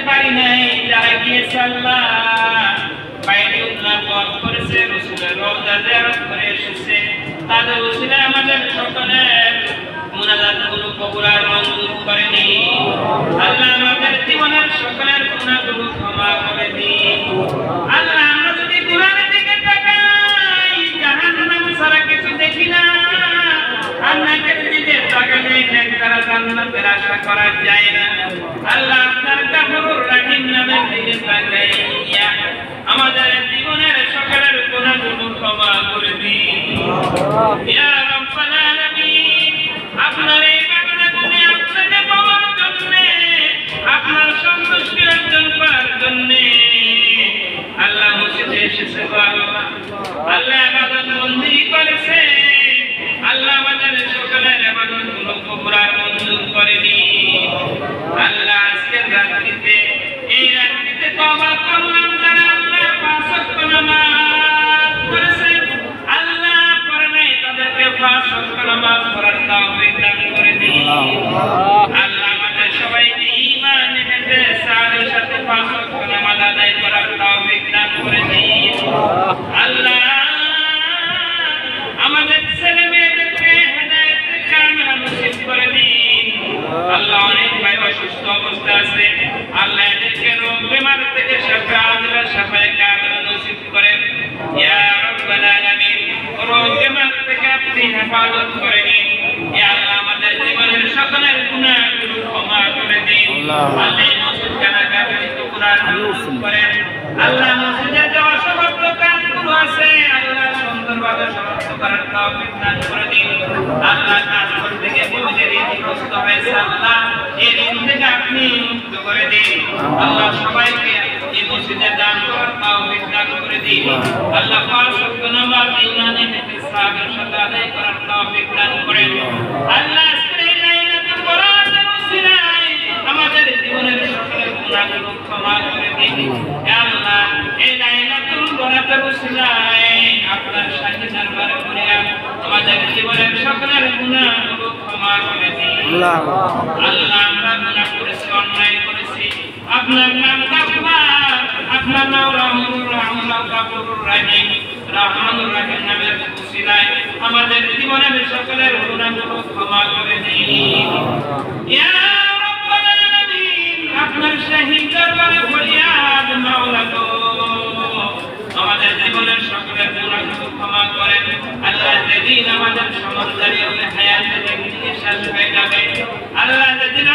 পারি নাই, যারা গিয়েছে আল্লাহ বাইতুল্লাহ পথ করেছে, রাসূলের রওজা জিয়ারত করে এসেছে, তাদের উসিলায় আমাদের সকলের মুনাজাতগুলো কবুল আর মঞ্জুর করে নিন। আল্লাহ আমাদের জীবনের সকলের গুনাহগুলো ক্ষমা করে দিন। আল্লাহ আমরা যদি গুনাহের দিকে তাকাই, জাহান্নাম ছাড়া কিছু দেখি না। আল্লাহর দিকে তাকালে নেককার জান্নাতের আশা করা যায় না। আল্লাহ আপনার গফুরুর রহিম নামের দিকে তাকাইয়া আমাদের জীবনের সকলের গুনাহগুলো ক্ষমা করে দিন। ইয়া রাব্বাল আলামিন, আপনার এই বান্দাগুলো আপনাকে পাওয়ার জন্য, আপনার সন্তুষ্টি অর্জন করার জন্য আল্লাহ মসজিদে এসেছে। আল্লাহ ইবাদত বন্দি করেছে। আল্লাহ আমাদের সকলের ইবাদতগুলো কবুল আর মঞ্জুর করে নিন। আল্লাহ আজকের রাত্রিতে, এই রাত্রিতে তওবা করলাম যারা আল্লাহ পাঁচ ওয়াক্ত নামাজ পড়েছে, আল্লাহ পড়ে নাই তাদেরকে পাঁচ ওয়াক্ত নামাজ পড়ার তৌফিক দান করে দিন। আল্লাহ আমাদের সবাইকে ঈমান এনেতে সাদের সাথে পাঁচ ওয়াক্ত নামাজ আদায় করার তৌফিক দান করে দিন। আল্লাহ আমাদের ছেলে মেয়েদেরকে হেদায়েতে কামিলা নসিব করে দিন। আল্লাহ অনেক ভাই অসুস্থ অবস্থা আছে, আল্লাহ এদেরকে রোগ বেমার থেকে শাফায়ে কামিলা নসিব করেন। ইয়া রাব্বাল আলামিন, রোগ বেমার থেকে আপনি হেফাজত করে নিন। ইয়া আল্লাহ আমাদের জীবনের সকলের গুনাহগুলো ক্ষমা করে দিন। আল্লাহ এই মসজিদ কানাকানি কুরআন নসিব করেন। আল্লাহ মসজিদে যে অসমাপ্ত কাজগুলো আছে আল্লাহ সুন্দরভাবে সমাপ্ত করার তৌফিক দান করে দিন। আল্লাহ কাজ করতে গিয়ে নিজের ঋণগ্রস্ত হয়েছে, আল্লাহ এই ঋণ থেকে আপনি মুক্ত করে দিন। আল্লাহ সবাইকে এই মসজিদে দান করার তৌফিক দান করে দিন। আল্লাহ পাঁচ ওয়াক্ত নামাজ ইমানে থেকে সাহাবের সাথে আদায় করার তৌফিক দান করেন। আল্লাহ আজকের এই লাইলাতুল বরাতের উসিলায় আমাদের জীবনের সকল গুনাহগুলো ক্ষমা করে দিন। ইয়া আল্লাহ এই লাইলাতুল বরাতের উসিলায় আপনার শাহী দরবারে করিয়া আমাদের জীবনের সকলের গুনাহগুলো ক্ষমা করে দিন। আল্লাহ আমরা গুনাহ করেছি, অন্যায় করেছি, আপনার নাম গাফফার, আপনার নাম রহমানুর রহিম, গাফুরুর রহিম, রহমানুর রহিম নামের উসিলায় আমাদের জীবনের সকলের গুনাহগুলো ক্ষমা করে দিন। ইয়া রাব্বাল আলামিন, আপনার শাহী দরবারে ফরিয়াদ মাওলা গো, আমাদের জীবনের সকলের গুনাহগুলো ক্ষমা করেন। আল্লাহ যেদিন আমাদের সমস্ত হায়াতে শেষ হয়ে যাবে, আল্লাহ যেদিন